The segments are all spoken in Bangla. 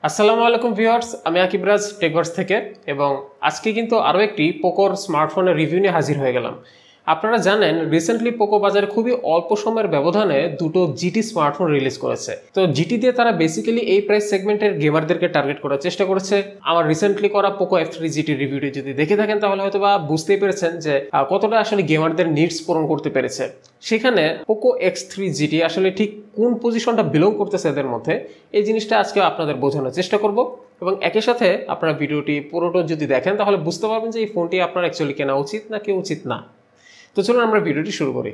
আসসালামু আলাইকুম ভিউয়ার্স, আমি আকিবরাজ টেকভার্স থেকে এবং আজকে কিন্তু আরও একটি পোকোর স্মার্টফোনের রিভিউ নিয়ে হাজির হয়ে গেলাম। আপনারা জানেন রিসেন্টলি পোকো বাজারে খুবই অল্প সময়ের ব্যবধানে দুটো জিটি স্মার্টফোন রিলিজ করেছে। তো জিটি দিয়ে তারা বেসিক্যালি এই প্রাইস সেগমেন্টের গেমারদেরকে টার্গেট করার চেষ্টা করেছে। আমার রিসেন্টলি করা পোকো X3 GT রিভিউটি যদি দেখে থাকেন তাহলে হয়তো বা বুঝতেই পেরেছেন যে কতটা আসলে গেমারদের নিডস পূরণ করতে পেরেছে। সেখানে পোকো X3 GT আসলে ঠিক কোন পজিশনটা বিলং করতেছে এদের মধ্যে, এই জিনিসটা আজকে আপনাদের বোঝানোর চেষ্টা করব এবং একই সাথে আপনারা ভিডিওটি পুরোটা যদি দেখেন তাহলে বুঝতে পারবেন যে এই ফোনটি আপনার অ্যাকচুয়ালি কেনা উচিত নাকি উচিত না। তো চলুন আমরা ভিডিওটি শুরু করি।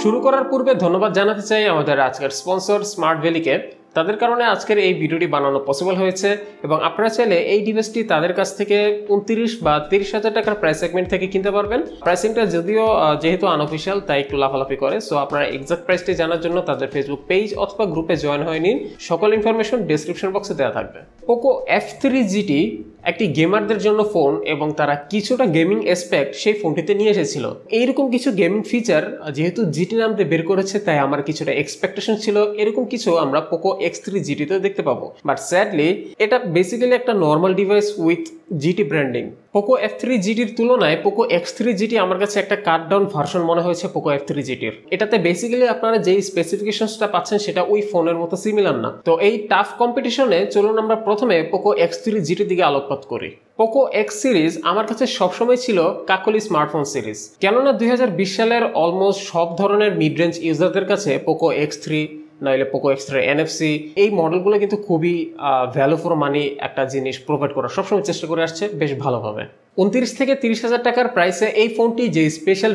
শুরু করার পূর্বে ধন্যবাদ জানাতে চাই আমাদের আজকের স্পন্সর স্মার্ট ভ্যালিকে। তাদের কারণে আজকের এই ভিডিওটি বানানো পসিবল হয়েছে এবং আপনারা চাইলে এই ডিভাইসটি তাদের কাছ থেকে 29 বা 30,000 টাকার প্রাইস সেগমেন্ট থেকে কিনতে পারবেন। প্রাইসিংটা যদিও যেহেতু আনঅফিসিয়াল তাই একটু লাফালাফি করে, সো আপনারা এক্সাক্ট প্রাইসটি জানার জন্য তাদের ফেসবুক পেজ অথবা গ্রুপে জয়েন হয়ে নিন। সকল ইনফরমেশন ডেসক্রিপশন বক্সে দেওয়া থাকবে। পোকো F3 GT একটি গেমারদের জন্য ফোন এবং তারা কিছুটা গেমিং অ্যাসপেক্ট সেই ফোনটিতে নিয়ে এসেছিল। এইরকম কিছু গেমিং ফিচার যেহেতু জিটি নামতে বের করেছে তাই আমার কিছুটা এক্সপেকটেশন ছিল এরকম কিছু আমরা পোকো X3 GT তে দেখতে পাবো। বাট স্যাডলি এটা বেসিক্যালি একটা normal device with GT branding. Poco F3 GTর তুলনায় পোকো X3 GT আমার কাছে একটা কাট ডাউন ভার্সন মনে হয়েছে পোকো F3 GTর। এটাতে বেসিক্যালি আপনারা যেই স্পেসিফিকেশনসটা পাচ্ছেন সেটা ওই ফোনের মতো সিমিলার না। তো এই টাফ কম্পিটিশনে চলুন আমরা প্রথমে পোকো X3 GT দিকে আলোকপাত করি। পোকো X সিরিজ আমার কাছে সবসময় ছিল কাকলি স্মার্টফোন সিরিজ, কেননা 2020 সালের অলমোস্ট সব ধরনের মিড রেঞ্জ ইউজারদের কাছে পোকো X3 নইলে পোকো X3 NFC এই মডেলগুলো কিন্তু খুবই ভ্যালু ফর মানি একটা জিনিস প্রোভাইড করার সবসময় চেষ্টা করে আসছে বেশ ভালোভাবে। 29 থেকে 30,000 টাকার প্রাইসে এই ফোনটি যে স্পেশাল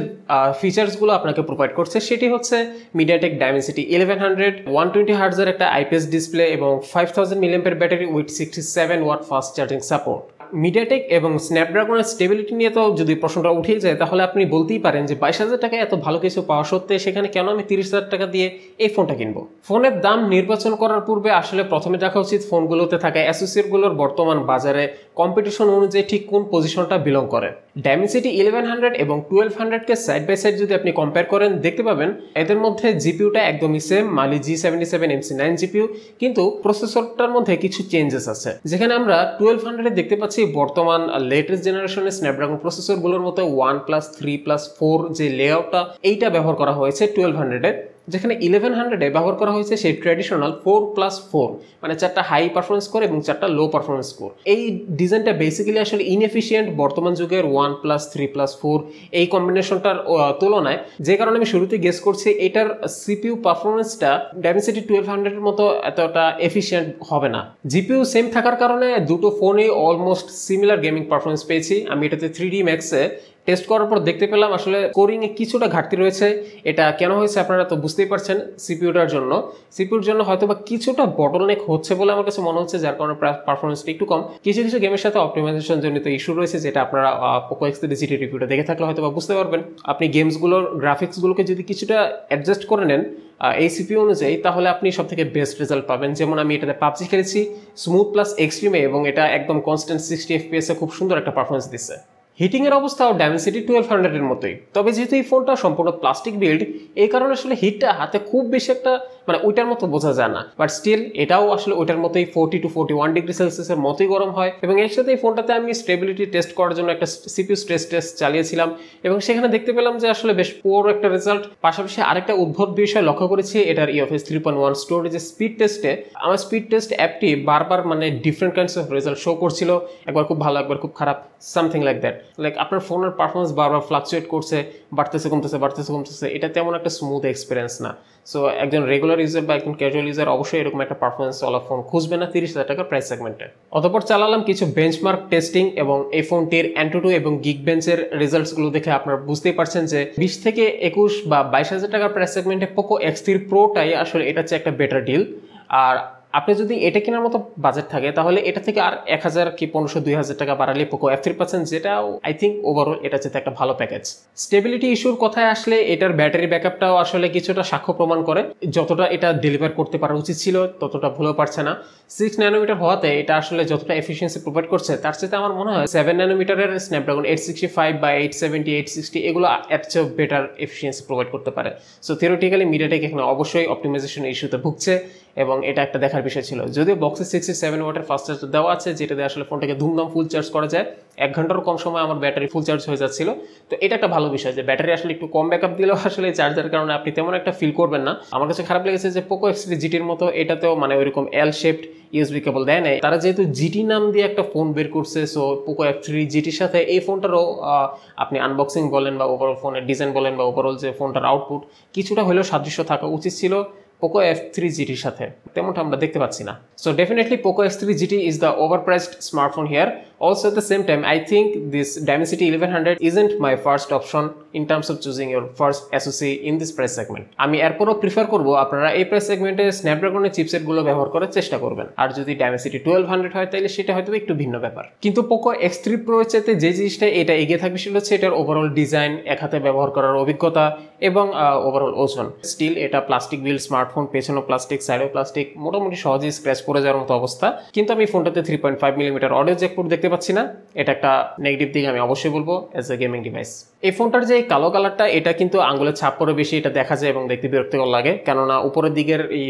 ফিচার্সগুলো আপনাকে প্রোভাইড করছে সেটি হচ্ছে মিডিয়াটেক ডাইমেনসিটি 1100, 120 হার্টজের একটা আইপিএস ডিসপ্লে এবং 5000 milliampere battery with 67 watt fast charging support. MediaTek এবং স্ন্যাপড্রাগনের স্টেবিলিটি নিয়ে তো যদি প্রশ্নটা উঠে যায় তাহলে আপনি বলতেই পারেন যে 22,000 টাকায় এত ভালো কিছু পাওয়া সত্ত্বে সেখানে কেন আমি 30,000 টাকা দিয়ে এই ফোনটা কিনবো। ফোনের দাম নির্বাচন করার পূর্বে আসলে প্রথমে দেখা উচিত ফোনগুলোতে থাকা অ্যাসোসিয়েটগুলোর বর্তমান বাজারে কম্পিটিশন অনুযায়ী ঠিক কোন পজিশনটা বিলং করে। ডাইমেনসিটি 1100 এবং 1200কে সাইড বাই সাইড যদি আপনি কম্পেয়ার করেন দেখতে পাবেন এদের মধ্যে জিপিউটা একদমই সেম, মালি G77 MC9 জিপিউ, কিন্তু প্রসেসরটার মধ্যে কিছু চেঞ্জেস আছে। যেখানে আমরা 1200 দেখতে পাচ্ছি বর্তমান লেটেস্ট জেনারেশনের স্ন্যাপড্রাগন প্রসেসরগুলোর মতো 1+3+4 যে লেআউটটা এইটা ব্যবহার করা হয়েছে 1200-এ, যেখানে 1100-এ ব্যবহার করা হয়েছে সেই ট্র্যাডিশনাল 4+4, মানে 4টা হাই পারফরমেন্স কোর এবং 4টা লো পারফরমেন্স কোর। এই ডিজাইনটা বেসিক্যালি আসলে ইনএফিশিয়েন্ট বর্তমান যুগের 1+3+4 এই কম্বিনেশনটার তুলনায়, যে কারণে আমি শুরুতে গেস করছি এটার সিপিইউ পারফরমেন্সটা ডাইমেনসিটি 1200-এর মতো এতটা এফিশিয়েন্ট হবে না। জিপিইউ সেম থাকার কারণে দুটো ফোনেই অলমোস্ট সিমিলার গেমিং পারফরমেন্স পেয়েছি। আমি এটাতে 3D ম্যাক্সে টেস্ট করার পর দেখতে পেলাম আসলে কোরিংয়ে কিছুটা ঘাটতি রয়েছে। এটা কেন হয়েছে আপনারা তো বুঝতেই পারছেন, সিপিইউটার জন্য হয়তো বা কিছুটা বটলনেক হচ্ছে বলে আমার কাছে মনে হচ্ছে, যার কারণে পারফরমেন্সটা একটু কম। কিছু কিছু গেমের সাথে অপটিমাইজেশন জনিত ইস্যু রয়েছে, যেটা আপনারা পোকো X3 GT রিভিউটা দেখে থাকলে হয়তো বা বুঝতে পারবেন। আপনি গেমসগুলোর গ্রাফিক্সগুলোকে যদি কিছুটা অ্যাডজাস্ট করে নেন এই সিপিইউ অনুযায়ী তাহলে আপনি সব থেকে বেস্ট রেজাল্ট পাবেন। যেমন আমি এটাতে পাবজি খেলেছি স্মুথ প্লাস এক্সট্রিমে এবং এটা একদম কনস্ট্যান্ট 60 FPS খুব সুন্দর একটা পারফরমেন্স দিচ্ছে। হিটিং এর অবস্থাও ডাইমেনসিটি 1200-এর মতোই, তবে যেহেতু এই ফোনটা সম্পূর্ণ প্লাস্টিক বিল্ড এই কারণে আসলে হিটটা হাতে খুব বেশি একটা মানে ওইটার মতো বোঝা যায় না। বাট স্টিল এটাও আসলে ওইটার মতোই 40 to 41 ডিগ্রি সেলসিয়াসের মতোই গরম হয়। এবং এর সাথে এই ফোনটাতে আমি স্টেবিলিটি টেস্ট করার জন্য একটা সিপিইউ স্ট্রেস টেস্ট চালিয়েছিলাম এবং সেখানে দেখতে পেলাম যে আসলে বেশ পুয়ার একটা রেজাল্ট। পাশাপাশি আরেকটা উদ্ভট বিষয় লক্ষ্য করেছি, এটার UFS 3.1 স্টোরেজের স্পিড টেস্টে আমার স্পিড টেস্ট অ্যাপটি বারবার মানে different kinds of result show করছিল, একবার খুব ভালো একবার খুব খারাপ, সামথিং লাইক দ্যাট। লাইক আপনার ফোনের পারফরমেন্স বারবার ফ্লাকচুয়েট করছে, বাড়তেছে কমতেছে, এটা তেমন একটা স্মুথ এক্সপিরিয়েন্স না। সো একজন রেগুলার ইউজার বা একজন ক্যাজুয়াল ইউজার অবশ্যই এরকম একটা পারফরমেন্স ওয়ালা ফোন খুঁজবে না 30,000 টাকার প্রাইস সেগমেন্টে। অতঃপর চালালাম কিছু বেঞ্চমার্ক টেস্টিং এবং এই ফোনটির Antutu এবং Geekbench-এর রেজাল্টসগুলো দেখে আপনারা বুঝতেই পারছেন যে 20 থেকে 21 বা 22,000 টাকার প্রাইস সেগমেন্টে পোকো X3 প্রোটাই আসলে এটা হচ্ছে একটা বেটার ডিল। আর আপনি যদি এটা কেনার মতো বাজেট থাকে তাহলে এটা থেকে আর 1000 কি 1500-2000 টাকা বাড়ালে পোকো F3 পাচ্ছেন, যেটা আই থিঙ্ক ওভারঅল এটা হচ্ছে একটা ভালো প্যাকেজ। স্টেবিলিটি ইস্যুর কথায় আসলে এটার ব্যাটারি ব্যাকআপটাও আসলে কিছুটা সাক্ষ্য প্রমাণ করে, যতটা এটা ডেলিভার করতে পারা উচিত ছিল ততটা ভুলও পারছে না। 6 ন্যানোমিটার হওয়াতে এটা আসলে যতটা এফিসিয়েন্সি প্রোভাইড করছে তার সাথে আমার মনে হয় 7 ন্যানোমিটারের স্ন্যাপড্রাগন 865 বা 870 860 এগুলো এর চেয়ে বেটার এফিসিয়েন্সি প্রোভাইড করতে পারে। সো থিওরিটিক্যালি মিডিয়াটেক এখানে অবশ্যই অপটিমাইজেশন ইস্যুতে ভুগছে এবং এটা একটা দেখার বিষয় ছিল। যদিও বক্সে 67 ওয়াটের ফাস্ট চার্জ দেওয়া আছে, যেটা দিয়ে আসলে ফোনটাকে ধুমধাম ফুল চার্জ করা যায়। 1 ঘন্টার কম সময় আমার ব্যাটারি ফুল চার্জ হয়ে যাচ্ছিল। তো এটা একটা ভালো বিষয় যে ব্যাটারি আসলে একটু কম ব্যাকআপ দিলেও আসলে চার্জার কারণে আপনি তেমন একটা ফিল করবেন না। আমার কাছে খারাপ লেগেছে যে পোকো X3 GTর মতো এটাতেও মানে ওইরকম এল শেপড ইউএসবি কেবল দেয় নাই। তারা যেহেতু জিটি নাম দিয়ে একটা ফোন বের করছে, সো পোকো F3 GTর সাথে এই ফোনটারও আপনি আনবক্সিং বলেন বা ওভারঅল ফোনের ডিজাইন বলেন বা ওভারঅল যে ফোনটার আউটপুট কিছুটা হলেও সাদৃশ্য থাকা উচিত ছিল পোকো F3 GTর সাথে, তেমনটা আমরা দেখতে পাচ্ছি না। So definitely Poco X3 GT is the overpriced smartphone here. Also at the same time, I think this Dimensity 1100 isn't my first option in terms of choosing your first SoC in this price segment. আমি এরপরও প্রিফার করব আপনারা এই প্রাইস সেগমেন্টে স্ন্যাপড্রাগনের চিপসেটগুলো ব্যবহার করার চেষ্টা করবেন, আর যদি Dimensity 1200 হয় তাহলে সেটা হয়তো একটু ভিন্ন ব্যাপার। কিন্তু পোকো X3 Pro এর চাইতে যে জিনিসটা এটা এগিয়ে থাকবে সেটা হচ্ছে এটার ওভারঅল ডিজাইন, এক হাতে ব্যবহার করার অভিজ্ঞতা এবং ওভারঅল ওজন। স্টিল এটা প্লাস্টিক বিল স্মার্টফোন, পেছনেও প্লাস্টিক, সাইডেও প্লাস্টিক, মোটামুটি সহজেই স্ক্র্যাচ পড়ে যাওয়ার মতো অবস্থা। কিন্তু আমি ফোনটাতে 3.5 মিলিমিটার অডিও জ্যাক পোর্ট দেখতে পাচ্ছি না, এটা একটা নেগেটিভ দিক আমি অবশ্যই বলবো অ্যাজ এ গেমিং ডিভাইস। এই ফোনটার যে কালো কালারটা এটা কিন্তু আঙ্গুলের ছাপ পরে বেশি এটা দেখা যায় এবং দেখতে বিরক্তিকর লাগে, কেননা উপরের দিকের এই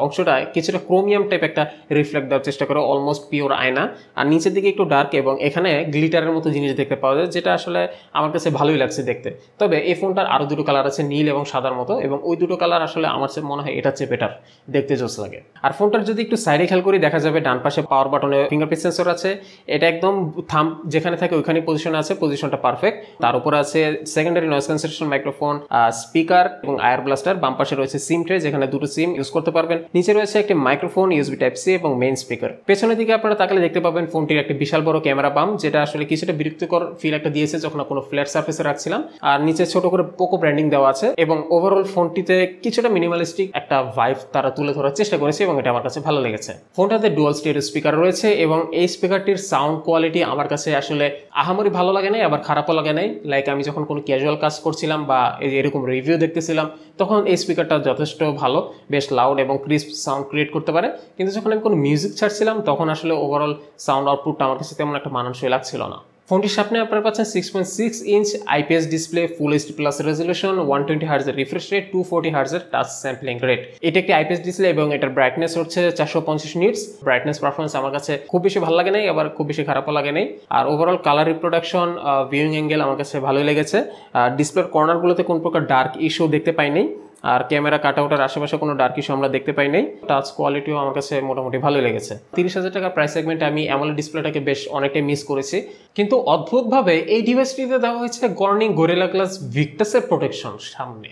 অংশটা কিছুটা ক্রোমিয়াম টাইপ একটা রিফ্লেক্ট দেওয়ার চেষ্টা করে, অলমোস্ট পিওর আয়না। আর নিচের দিকে একটু ডার্ক এবং এখানে গ্লিটারের মতো জিনিস দেখতে পাওয়া যায়, যেটা আসলে আমার কাছে ভালোই লাগছে দেখতে। তবে এই ফোনটার আরও দুটো কালার আছে, নীল এবং সাদার মতো, এবং ওই দুটো কালার আসলে আমার মনে হয় এটা চেয়ে বেটার, দেখতে জোস লাগে। আর ফোনটার যদি একটু সাইডে খেয়াল করি দেখা যাবে ডান পাশে পাওয়ার বাটনে ফিঙ্গারপ্রিন্ট সেন্সর আছে, এটা একদম থাম্ব যেখানে থাকে ওইখানে পজিশন আছে, পজিশনটা পারফেক্ট। তার উপর আছে secondary noise cancellation microphone, speaker এবং আয়ার ব্লাস্টার। বাম পাশে রয়েছে সিম ট্রে যেখানে দুটো সিম ইউজ করতে পারবেন। নিচে রয়েছে একটি মাইক্রোফোন, ইউএসবি টাইপ সি এবং মেইন স্পিকার। পেছনের দিকে আপনারা তাকালে দেখতে পাবেন ফোনটির একটি বিশাল বড় ক্যামেরা বাম, যেটা আসলে কিছুটা বিরক্তিকর ফিল একটা দিয়েছে যখন কোনো ফ্ল্যাট সার্ফেসে রাখছিলাম। আর নিচে ছোট করে পোকো ব্র্যান্ডিং দেওয়া আছে এবং ওভারঅল ফোনটিতে কিছুটা মিনিমালিস্টিক একটা ভাইব তারা তুলে ধরার চেষ্টা করেছে এবং এটা আমার কাছে ভালো লেগেছে। ফোনটাতে ডুয়াল স্টেরিও স্পিকার রয়েছে এবং এই স্পিকারটির সাউন্ড কোয়ালিটি আমার কাছে আসলে আহামরি ভালো লাগে নাই, আবার খারাপও লাগে নাই। লাইক আমি যখন কোনো ক্যাজুয়াল কাজ করছিলাম বা এরকম রিভিউ দেখতেছিলাম তখন এই স্পিকারটা যথেষ্ট ভালো, বেশ লাউড এবং ক্রিস্প সাউন্ড ক্রিয়েট করতে পারে। কিন্তু যখন আমি কোনো মিউজিক ছাড়ছিলাম তখন আসলে ওভারঅল সাউন্ড আউটপুটটা আমার কাছে তেমন একটা মানানসই লাগছিল না। ফোনটির সামনে আপনারা পাচ্ছেন 6.6 inch IPS display, full HD plus resolution, 120 হার্জের রিফ্রেশ রেট, 240 হার্জের টাচ স্যাম্পলিং রেট। এটা একটি আইপিএস ডিসপ্লে এবং এটার ব্রাইটনেস হচ্ছে 450 নিটস। ব্রাইটনেস পারফরমেন্স আমার কাছে খুব বেশি ভালো লাগে নাই, আবার খুব বেশি খারাপও লাগে নাই। আর overall colour reproduction, viewing angle আমার কাছে ভালোই লেগেছে। ডিসপ্লের কর্নারগুলোতে কোন প্রকার ডার্ক ইস্যু দেখতে পাই নাই, আর ক্যামেরা কাট আউটের আশেপাশে কোনো ডার্ক ইস্যু আমরা দেখতে পাই নাই। টাচ কোয়ালিটিও আমার কাছে মোটামুটি ভালোই লেগেছে। 30,000 টাকার প্রাইস সেগমেন্টে আমি অ্যামোলেড ডিসপ্লেটাকে বেশ অনেকটাই মিস করেছি। কিন্তু অদ্ভুতভাবে এই ডিভাইসটিতে দেওয়া হয়েছে কর্নিং গরিলা গ্লাস ভিক্টাসের প্রোটেকশন সামনে।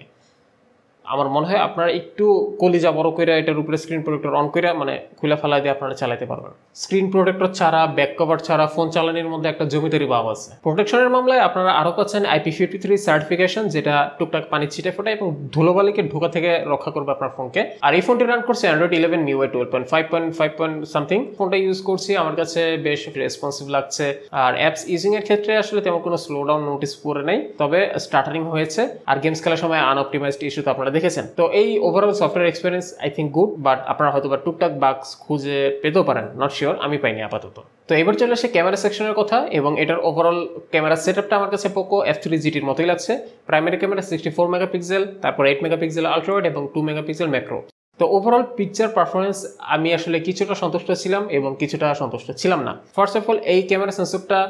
আমার মনে হয় আপনারা একটু কলিজা বড় করে এটার উপরে স্ক্রিন প্রোটেক্টর অন করে মানে খুলে ফেলা দিয়ে আপনারা চালাতে পারবেন। স্ক্রিন প্রোটেক্টর ছাড়া, ব্যাক কভার ছাড়া ফোন চালানোর মধ্যে একটা জমিদারি ভাব আছে। প্রোটেকশনের মামলায় আপনারা আরও পাচ্ছেন IP53 সার্টিফিকেশন, যেটা টুকটাক পানি ছিটে ফোটা এবং ধুলোবালিকে ঢোকা থেকে রক্ষা করবে আপনার ফোনকে। আর এই ফোনটি রান করছে অ্যান্ড্রয়েড 11 MIUI 12.5 সামথিং। ফোনটা ইউজ করছি, আমার কাছে বেশ রেসপন্সিভ লাগছে। আর অ্যাপস ইউজিং এর ক্ষেত্রে আসলে তেমন কোনো স্লো ডাউন নোটিস করে নেই, তবে স্টার্টারিং হয়েছে। আর গেমস খেলার সময় আনঅপটিমাইজড ইস্যু তো আপনারা দেখেছেন। তো এই overall software experience I think good, but আপনারা হয়তো বা টুকটাক বাগস খুঁজে পেতেও পারেন, নট শিওর, আমি পাইনি আপাতত। তো এবার চলে আসে ক্যামেরা সেকশনের কথা, এবং এটার ওভারঅল ক্যামেরা সেটআপটা আমার কাছে পোকো F3 GTর মতোই লাগছে। প্রাইমারি ক্যামেরা 64 মেগাপিক্সেল, তারপর 8 মেগাপিক্সেল আলট্রা ওয়াইড এবং 2 মেগাপিক্সেল ম্যাক্রো। তো ওভারঅল পিকচার পারফরমেন্স আমি আসলে কিছুটা সন্তুষ্ট ছিলাম এবং কিছুটা সন্তুষ্ট ছিলাম না। ফার্স্ট অফ অল এই ক্যামেরা সেন্সরটা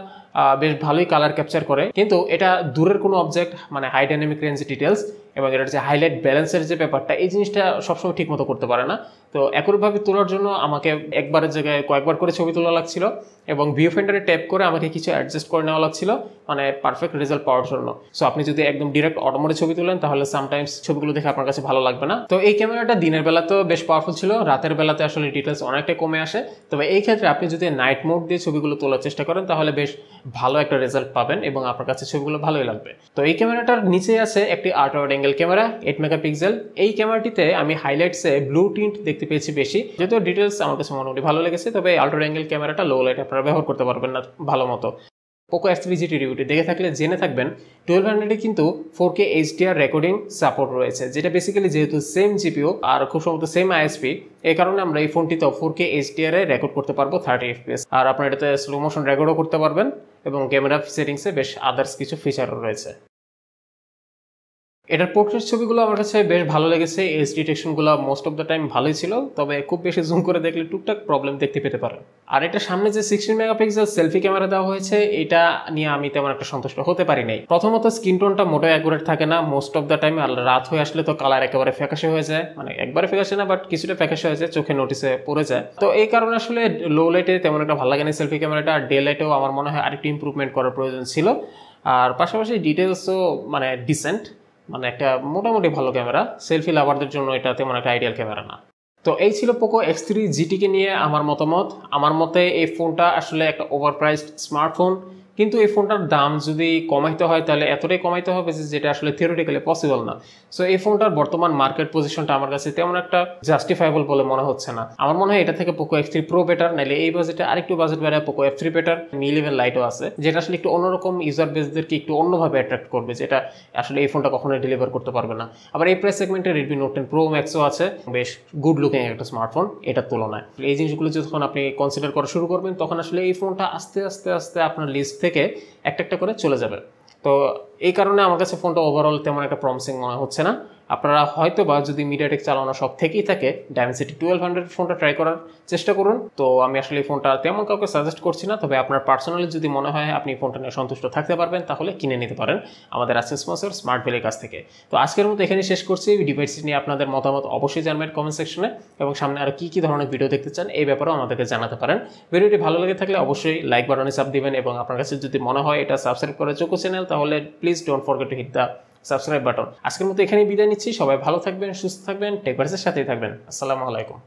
বেশ ভালোই কালার ক্যাপচার করে, কিন্তু এটা দূরের কোনো অবজেক্ট মানে হাই ডাইনামিক রেঞ্জ ডিটেলস এবং এটার যে হাইলাইট ব্যালেন্সের যে ব্যাপারটা, এই জিনিসটা সবসময় ঠিক মতো করতে পারে না। তো একইভাবে তোলার জন্য আমাকে একবারের জায়গায় কয়েকবার করে ছবি তোলা লাগছিল এবং ভিউ ফাইন্ডারে ট্যাপ করে আমাকে কিছু অ্যাডজাস্ট করে নেওয়া লাগছিল মানে পারফেক্ট রেজাল্ট পাওয়ার জন্য। সো আপনি যদি একদম ডিরেক্ট অটোমোডে ছবি তোলেন তাহলে সামটাইমস ছবিগুলো দেখে আপনার কাছে ভালো লাগবে না। তো এই ক্যামেরাটা দিনের বেলাতেও বেশ পাওয়ারফুল ছিল, রাতের বেলাতে আসলে ডিটেলস অনেকটাই কমে আসে। তবে এই ক্ষেত্রে আপনি যদি নাইট মোড দিয়ে ছবিগুলো তোলার চেষ্টা করেন তাহলে বেশ ভালো একটা রেজাল্ট পাবেন এবং আপনার কাছে ছবিগুলো ভালোই লাগবে। তো এই ক্যামেরাটার নিচে আছে একটি ultra wide angle camera 8 megapixel. এই ক্যামেরাটিতে আমি হাইলাইটসে ব্লু টিন্ট দেখতে পেয়েছি বেশি, যেহেতু ডিটেলস আমার কাছে মোটামুটি ভালো লেগেছে। তবে আল্ট্রা ওয়াইড অ্যাঙ্গেল ক্যামেরাটা লো লাইট আপনারা ব্যবহার করতে পারবেন না ভালো মতো। Poco X3 GT রিভিউটি দেখে থাকলে জেনে থাকবেন 1200 কিন্তু 4K HDR রেকর্ডিং সাপোর্ট রয়েছে, যেটা বেসিক্যালি যেহেতু সেম জিপিও আর খুব সম্ভবত সেম আইএসপি, এই কারণে আমরা এই ফোনটিতেও 4K HDR এ রেকর্ড করতে পারবো 30 FPS। আর আপনার এটাতে স্লো মোশন রেকর্ডও করতে পারবেন এবং ক্যামেরা সেটিংসে বেশ আদার্স কিছু ফিচারও রয়েছে। এটার পোর্ট্রেট ছবিগুলো আমার কাছে বেশ ভালো লেগেছে। এজ ডিটেকশনগুলো মোস্ট অফ দ্য টাইম ভালোই ছিল, তবে খুব বেশি জুম করে দেখলে টুকটাক প্রবলেম দেখতে পেতে পারেন। আর এটা সামনে যে 16 মেগাপিক্সেল সেলফি ক্যামেরা দেওয়া হয়েছে, এটা নিয়ে আমি তেমন একটা সন্তুষ্ট হতে পারি নাই। প্রথমত স্কিন টোনটা মোটেও অ্যাকুরেট থাকে না মোস্ট অফ দ্য টাইম, আর রাত হয়ে আসলে তো কালার একেবারে ফ্যাকাশে হয়ে যায়, মানে একবারে ফ্যাকাশে না বাট কিছুটা ফ্যাকাশে হয়ে যায়, চোখে নোটিসে পড়ে যায়। তো এই কারণে আসলে লো লাইটে তেমন একটা ভালো লাগে না সেলফি ক্যামেরাটা। আর ডে লাইটেও আমার মনে হয় আরেকটু ইম্প্রুভমেন্ট করার প্রয়োজন ছিল। আর পাশাপাশি ডিটেলসও মানে ডিসেন্ট, মানে একটা মোটামুটি ভালো ক্যামেরা। সেলফি লাভারদের জন্য এটা তেমন একটা আইডিয়াল ক্যামেরা না। তো এই ছিল Poco X3 GT কে নিয়ে আমার মতামত। আমার মতে এই ফোনটা আসলে একটা ওভারপ্রাইসড স্মার্টফোন, কিন্তু এই ফোনটার দাম যদি কমাইতে হয় তাহলে এতটাই কমাইতে হবে যেটা আসলে থিওরিটিক্যালি পসিবল না। সো এই ফোনটার বর্তমান মার্কেট পজিশনটা আমার কাছে তেমন একটা জাস্টিফাইবল বলে মনে হচ্ছে না। আমার মনে হয় এটা থেকে Poco X3 Pro বেটার, নাইলে এই বাজেটে আরেকটু বাজেট বাড়ায় Poco F3 বেটার। Mi 11 লাইটও আছে, যেটা আসলে একটু অন্যরকম ইউজার বেসদেরকে একটু অন্যভাবে অ্যাট্রাক্ট করবে, যেটা আসলে এই ফোনটা কখনোই ডেলিভার করতে পারবে না। আবার এই প্রাইস সেগমেন্টে Redmi Note 10 Pro Maxও আছে, বেশ গুড লুকিং একটা স্মার্টফোন এটার তুলনায়। এই জিনিসগুলো যখন আপনি কনসিডার করা শুরু করবেন তখন আসলে এই ফোনটা আস্তে আস্তে আস্তে আপনার লিস্ট থেকে একটা একটা করে চলে যাবে। তো এই কারণে আমার কাছে ফোনটা ওভারঅল তেমন একটা প্রমিসিং মনে হচ্ছে না। আপনারা হয়তো বা যদি মিডিয়াটেক চালানো সব থেকেই থাকে Dimensity 1200 ফোনটা ট্রাই করার চেষ্টা করুন। তো আমি আসলে এই ফোনটা তেমন কাউকে সাজেস্ট করছি না, তবে আপনার পার্সোনালি যদি মনে হয় আপনি ফোনটা নিয়ে সন্তুষ্ট থাকতে পারবেন তাহলে কিনে নিতে পারেন আমাদের আজকের স্পন্সর স্মার্ট ভ্যালির কাছ থেকে। তো আজকের মতো এখানে শেষ করছি। ডিভাইস নিয়ে আপনাদের মতামত অবশ্যই জানবেন কমেন্ট সেকশনে, এবং সামনে আরও কী ধরনের ভিডিও দেখতে চান এই ব্যাপারেও আমাদেরকে জানাতে পারেন। ভিডিওটি ভালো লেগে থাকলে অবশ্যই লাইক বাটনে চাপ দিবেন, এবং আপনার কাছে যদি মনে হয় এটা সাবস্ক্রাইব করার যোগ্য চ্যানেল তাহলে please don't forget to hit the subscribe button. আজকের মতো এখানেই বিদায় নিচ্ছি। সবাই ভালো থাকবেন, সুস্থ থাকবেন, টেকভার্সের সাথেই থাকবেন। আসসালামু আলাইকুম।